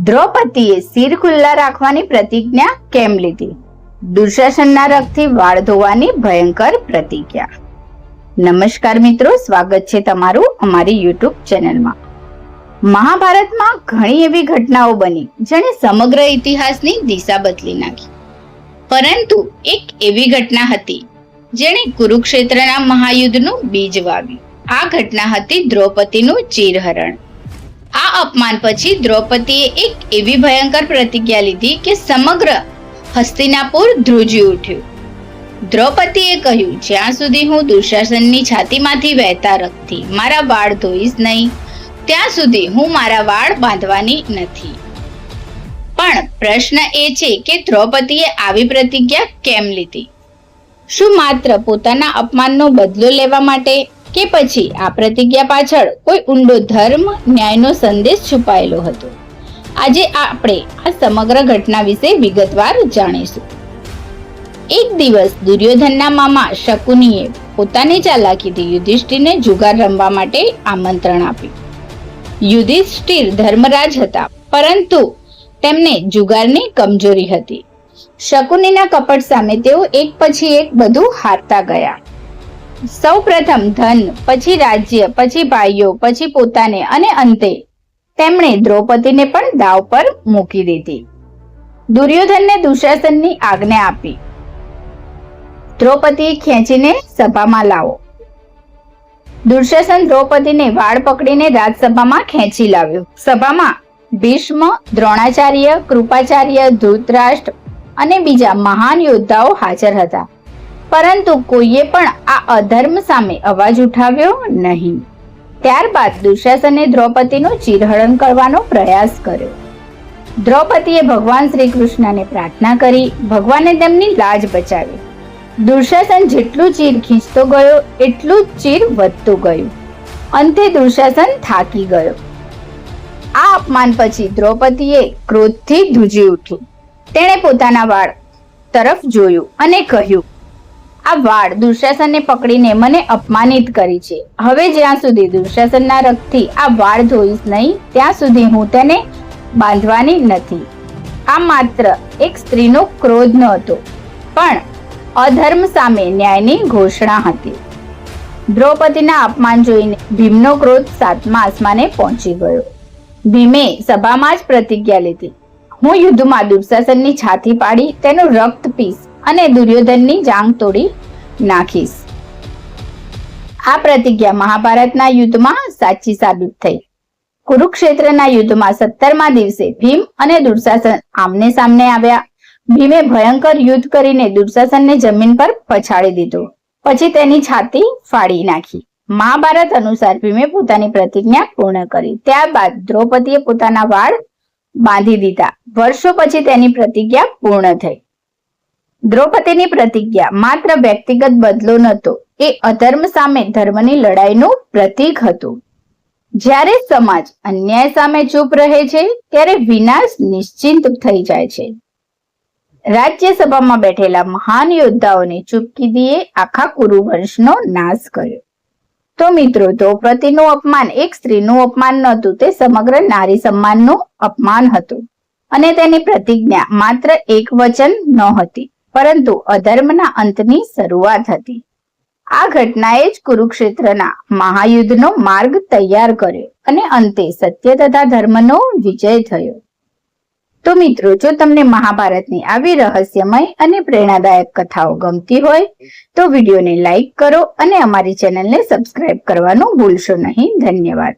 દ્રૌપદીએ શિર ખુલ્લા રાખવાની પ્રતિજ્ઞા કેમ લીધી? દુશાસનના રથથી વાળ ધોવાની ભયંકર પ્રતિજ્ઞા. નમસ્કાર મિત્રો, સ્વાગત છે તમારું અમારી યુટ્યુબ ચેનલમાં. મહાભારતમાં ઘણી એવી ઘટનાઓ બની જેણે સમગ્ર ઇતિહાસની દિશા બદલી નાખી. પરંતુ એક એવી ઘટના હતી જેણે કુરુક્ષેત્રના મહાયુદ્ધનું બીજ વાવ્યું. આ ઘટના હતી દ્રૌપદીનું ચીરહરણ. આ અપમાન પછી દ્રૌપદીએ એક એવી ભયંકર પ્રતિજ્ઞા લીધી કે સમગ્ર હસ્તિનાપુર ધ્રુજી ઉઠ્યું. દ્રૌપદીએ કહ્યું, જ્યાં સુધી હું દુશાસનની છાતીમાંથી વહેતા રક્તથી મારા વાળ ધોઈશ નહીં, ત્યાં સુધી હું મારા વાળ બાંધવાની નથી. પણ પ્રશ્ન એ છે કે દ્રૌપદીએ આવી પ્રતિજ્ઞા કેમ લીધી? શું માત્ર પોતાના અપમાનનો બદલો લેવા માટે, કે પછી આ પ્રતિજ્ઞા પાછળ કોઈ ઊંડો ધર્મ ન્યાયનો સંદેશ છુપાયેલો હતો? આજે આપણે આ સમગ્ર ઘટના વિશે વિગતવાર જાણીશું. એક દિવસ દુર્યોધનના મામા શકુનીએ પોતાની ચાલાકીથી યુધિષ્ઠિરને જુગાર રમવા માટે આમંત્રણ આપ્યું. યુધિષ્ઠિર ધર્મરાજ હતા, પરંતુ તેમને જુગારની કમજોરી હતી. શકુનીના કપટ સામે તેઓ એક પછી એક બધું હારતા ગયા. સૌ પ્રથમ ધન, પછી રાજ્ય, પછી ભાઈઓ, પછી પોતાને, અને અંતે તેમણે દ્રૌપદીને પણ દાવ પર મૂકી દીધી. દુર્યોધનને દુશાસનની આજ્ઞા આપી, દ્રૌપદીએ ખેંચીને સભામાં લાવો. દુશાસન દ્રૌપદીને વાળ પકડીને રાજસભામાં ખેંચી લાવ્યો. સભામાં ભીષ્મ, દ્રોણાચાર્ય, કૃપાચાર્ય, ધૃતરાષ્ટ્ર અને બીજા મહાન યોદ્ધાઓ હાજર હતા, પરંતુ કોઈએ પણ આ અધર્મ સામે અવાજ ઉઠાવ્યો નહીં. ત્યારબાદ દુશાસને દ્રૌપદીનું ચીરહરણ કરવાનો પ્રયાસ કર્યો. દ્રૌપદીએ ભગવાન શ્રી કૃષ્ણને પ્રાર્થના કરી. ભગવાને તેમની લાજ બચાવી. દુશાસન જેટલું ચીર ખીંચતો ગયો એટલું જ ચીર વધતું ગયું. અંતે દુશાસન થાકી ગયો. આ અપમાન પછી દ્રૌપદીએ ક્રોધથી ધ્રુજી ઉઠી. તેણે પોતાના વાળ તરફ જોયું અને કહ્યું, આ વાળ દુશાસનને પકડીને મને અપમાનિત કરી છે. હવે જ્યાં સુધી દુશાસનના રથથી આ વાળ ધોઈશ નહીં, ત્યાં સુધી હું તેને બાંધવાની નથી. આ માત્ર એક સ્ત્રીનો ક્રોધ નહોતો, પણ અધર્મ સામે ન્યાયની ઘોષણા હતી. દ્રૌપદીના અપમાન જોઈને ભીમનો ક્રોધ 7મા આસમાને પહોંચી ગયો. ભીમે સભામાં જ પ્રતિજ્ઞા લીધી, હું યુદ્ધમાં દુશાસનની છાતી પાડી તેનું રક્ત પીશ અને દુર્યોધનની જાંઘ તોડી નાખીશ. આ પ્રતિજ્ઞા મહાભારતના યુદ્ધમાં સાચી સાબિત થઈ. કુરુક્ષેત્રના યુદ્ધમાં 17મા દિવસે ભીમ અને દુશાસન આમને સામને આવ્યા. ભીમે ભયંકર યુદ્ધ કરીને દુશાસનને જમીન પર પછાડી દીધો, પછી તેની છાતી ફાડી નાખી. મહાભારત અનુસાર ભીમે પોતાની પ્રતિજ્ઞા પૂર્ણ કરી. ત્યારબાદ દ્રૌપદીએ પોતાના વાળ બાંધી દીધા. વર્ષો પછી તેની પ્રતિજ્ઞા પૂર્ણ થઈ. દ્રૌપદીની પ્રતિજ્ઞા માત્ર વ્યક્તિગત બદલો નહોતો, એ અધર્મ સામે ધર્મની લડાઈનું પ્રતીક હતું. જ્યારે સમાજ અન્યાય સામે ચૂપ રહે છે, ત્યારે વિનાશ નિશ્ચિત થઈ જાય છે. રાજ્યસભામાં બેઠેલા મહાન યોદ્ધાઓની ચૂપકીદીએ આખા કુરુવંશનો નાશ કર્યો. તો મિત્રો, દ્રૌપદીનું અપમાન એક સ્ત્રીનું અપમાન નહોતું, તે સમગ્ર નારી સન્માનનું અપમાન હતું. અને તેની પ્રતિજ્ઞા માત્ર એક વચન નહોતી, પરંતુ અધર્મના અંતની શરૂઆત હતી. આ ઘટનાએ જ કુરુક્ષેત્રના મહાયુદ્ધનો માર્ગ તૈયાર કર્યો અને અંતે સત્ય તથા ધર્મનો વિજય થયો. તો મિત્રો, જો તમને મહાભારતની આવી રહસ્યમય અને પ્રેરણાદાયક કથાઓ ગમતી હોય તો વિડીયોને લાઈક કરો અને અમારી ચેનલને સબસ્ક્રાઇબ કરવાનું ભૂલશો નહીં. ધન્યવાદ.